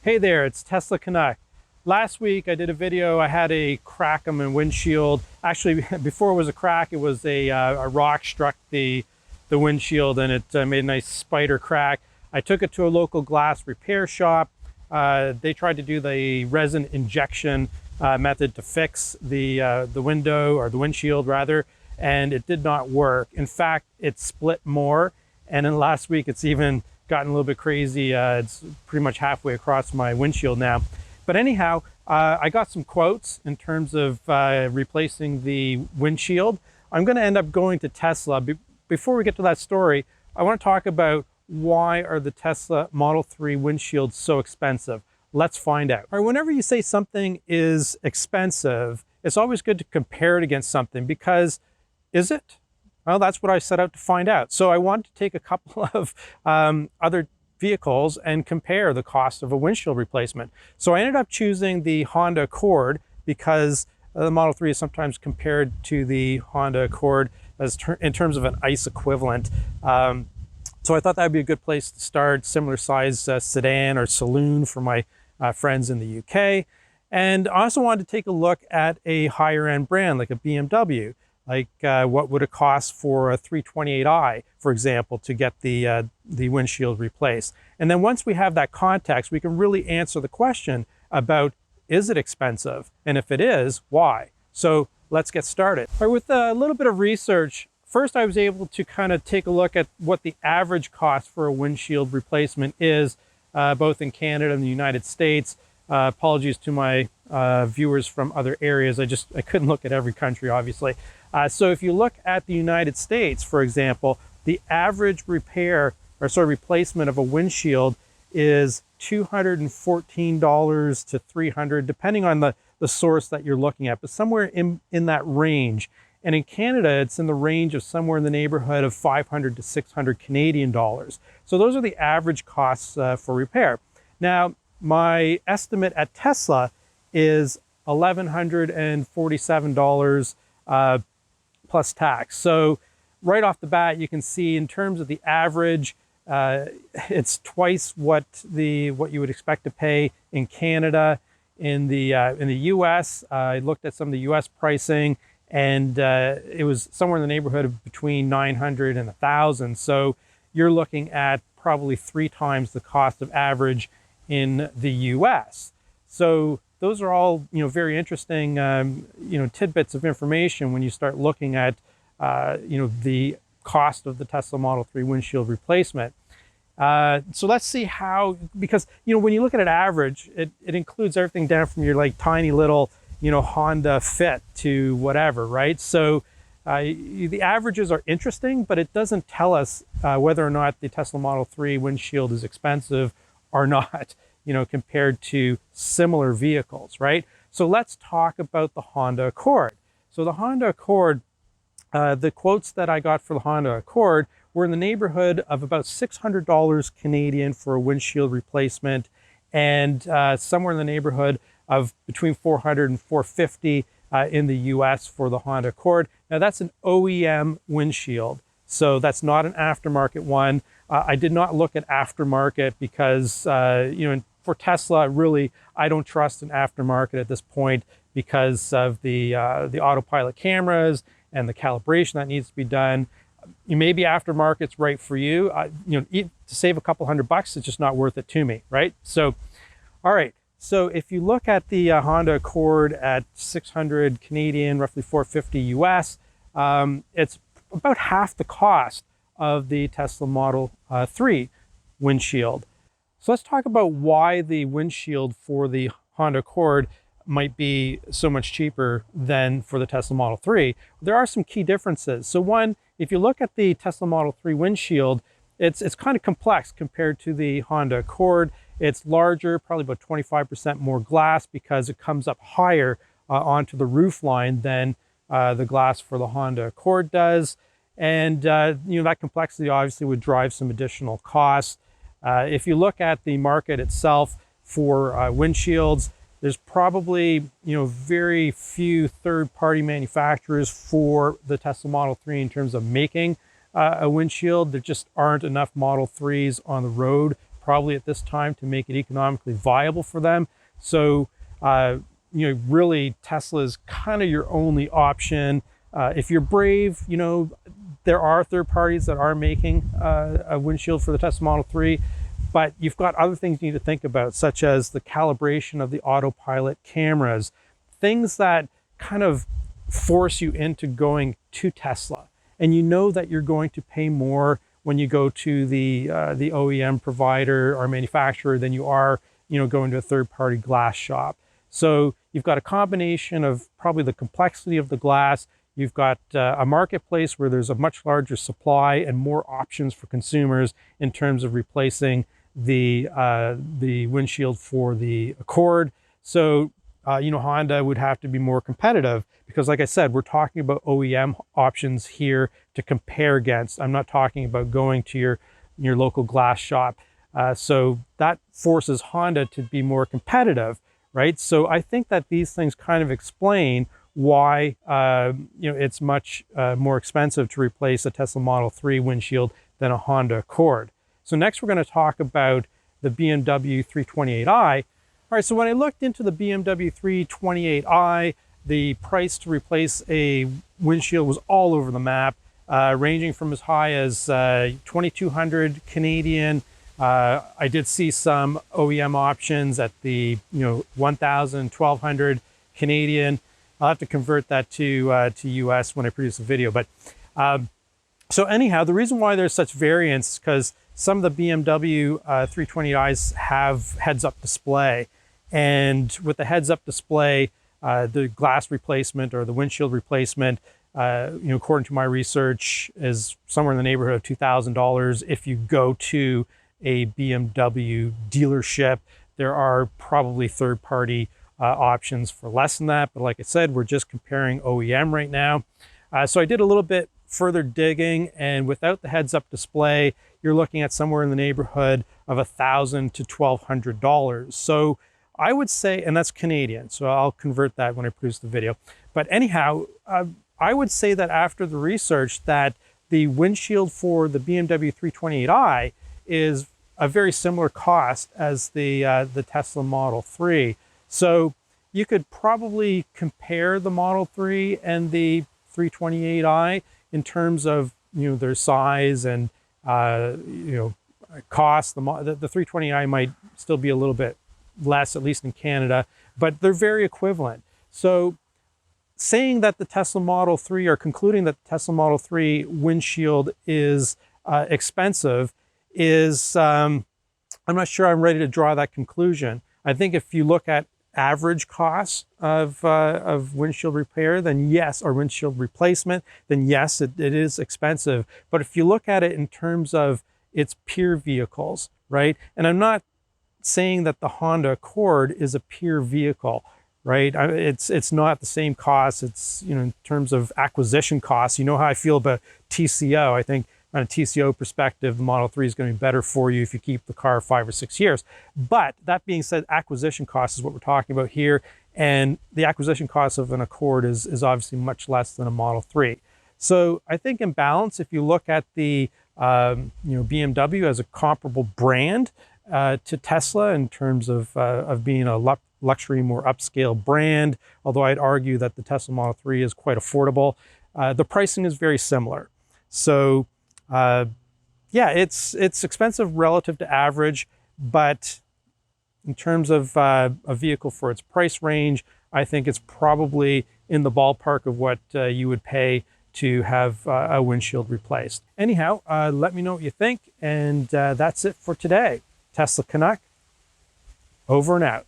Hey there, it's Tesla Canuck. Last week I did a video. I had a crack on my windshield. Actually, before it was a crack, it was a rock struck the windshield and it made a nice spider crack. I took it to a local glass repair shop. They tried to do the resin injection method to fix the window, or the windshield rather, and it did not work. In fact, it split more, and then last week it's even gotten a little bit crazy. It's pretty much halfway across my windshield now. But anyhow, I got some quotes in terms of replacing the windshield. I'm going to end up going to Tesla. Before we get to that story, I want to talk about why are the Tesla Model 3 windshields so expensive. Let's find out. All right, whenever you say something is expensive, it's always good to compare it against something, because is it? Well, that's what I set out to find out. So I wanted to take a couple of other vehicles and compare the cost of a windshield replacement. So I ended up choosing the Honda Accord because the Model 3 is sometimes compared to the Honda Accord as in terms of an ICE equivalent. So I thought that would be a good place to start, similar size sedan or saloon for my friends in the UK. And I also wanted to take a look at a higher end brand like a BMW. Like what would it cost for a 328i, for example, to get the windshield replaced? And then once we have that context, we can really answer the question about, is it expensive? And if it is, why? So let's get started. All right, with a little bit of research, first I was able to kind of take a look at what the average cost for a windshield replacement is, both in Canada and the United States. Apologies to my viewers from other areas. I couldn't look at every country, obviously. So if you look at the United States, for example, the average repair or replacement of a windshield is $214 to $300, depending on the source that you're looking at, but somewhere in that range. And in Canada, it's in the range of somewhere in the neighborhood of 500 to 600 Canadian dollars. So those are the average costs for repair. Now, my estimate at Tesla is $1,147 plus tax. So right off the bat, you can see in terms of the average, it's twice what you would expect to pay in Canada. In the US, I looked at some of the US pricing, and it was somewhere in the neighborhood of between 900 and 1,000. So you're looking at probably 3 times the cost of average in the US. So those are all, very interesting, tidbits of information when you start looking at, the cost of the Tesla Model 3 windshield replacement. So let's see how, because, when you look at an average, it includes everything down from your tiny little, Honda Fit to whatever, right? So the averages are interesting, but it doesn't tell us whether or not the Tesla Model 3 windshield is expensive or not, compared to similar vehicles, right? So let's talk about the Honda Accord. So the Honda Accord, the quotes that I got for the Honda Accord were in the neighborhood of about $600 Canadian for a windshield replacement, and somewhere in the neighborhood of between $400 and $450 in the US for the Honda Accord. Now that's an OEM windshield, so that's not an aftermarket one. I did not look at aftermarket because, for Tesla, really, I don't trust an aftermarket at this point because of the autopilot cameras and the calibration that needs to be done. Maybe aftermarket's right for you. To save a couple $100, it's just not worth it to me, right? So, all right. So if you look at the Honda Accord at 600 Canadian, roughly 450 US, it's about half the cost of the Tesla Model 3 windshield. So let's talk about why the windshield for the Honda Accord might be so much cheaper than for the Tesla Model 3. There are some key differences. So one, if you look at the Tesla Model 3 windshield, it's kind of complex compared to the Honda Accord. It's larger, probably about 25% more glass because it comes up higher onto the roof line than the glass for the Honda Accord does. And that complexity obviously would drive some additional costs. If you look at the market itself for windshields, there's probably very few third-party manufacturers for the Tesla Model 3 in terms of making a windshield. There just aren't enough Model 3s on the road probably at this time to make it economically viable for them. So, really Tesla is kind of your only option. If you're brave, there are third parties that are making a windshield for the Tesla Model 3, but you've got other things you need to think about, such as the calibration of the autopilot cameras, things that kind of force you into going to Tesla. And you know that you're going to pay more when you go to the OEM provider or manufacturer than you are, going to a third-party glass shop. So you've got a combination of probably the complexity of the glass. You've got a marketplace where there's a much larger supply and more options for consumers in terms of replacing the windshield for the Accord. So Honda would have to be more competitive because, like I said, we're talking about OEM options here to compare against. I'm not talking about going to your local glass shop. So that forces Honda to be more competitive, right? So I think that these things kind of explain why it's much more expensive to replace a Tesla Model 3 windshield than a Honda Accord. So next we're going to talk about the BMW 328i. All right, so when I looked into the BMW 328i, the price to replace a windshield was all over the map, ranging from as high as 2,200 Canadian. I did see some OEM options at the 1,000, 1,200 Canadian. I'll have to convert that to US when I produce a video. But so anyhow, the reason why there's such variance is because some of the BMW 320i's have heads-up display. And with the heads-up display, the glass replacement or the windshield replacement, according to my research, is somewhere in the neighborhood of $2,000. If you go to a BMW dealership, there are probably third-party options for less than that. But like I said, we're just comparing OEM right now. So I did a little bit further digging, and without the heads-up display, you're looking at somewhere in the neighborhood of $1,000 to $1,200. So I would say, and that's Canadian, so I'll convert that when I produce the video. But anyhow, I would say that after the research that the windshield for the BMW 328i is a very similar cost as the Tesla Model 3. So you could probably compare the Model 3 and the 328i in terms of their size and cost. The 320i might still be a little bit less, at least in Canada, but they're very equivalent. So saying that the Tesla Model 3, or concluding that the Tesla Model 3 windshield is expensive is, I'm not sure I'm ready to draw that conclusion. I think if you look at average costs of windshield repair, then yes, or windshield replacement, then yes, it is expensive. But if you look at it in terms of its peer vehicles, right? And I'm not saying that the Honda Accord is a peer vehicle, right? It's not the same cost. It's, in terms of acquisition costs, how I feel about TCO. I think on a TCO perspective, the Model 3 is going to be better for you if you keep the car 5 or 6 years. But that being said, acquisition cost is what we're talking about here. And the acquisition cost of an Accord is obviously much less than a Model 3. So I think in balance, if you look at the BMW as a comparable brand to Tesla in terms of being a luxury, more upscale brand, although I'd argue that the Tesla Model 3 is quite affordable, the pricing is very similar. So yeah, it's expensive relative to average, but in terms of a vehicle for its price range, I think it's probably in the ballpark of what you would pay to have a windshield replaced. Anyhow, let me know what you think, and that's it for today. Tesla Canuck, over and out.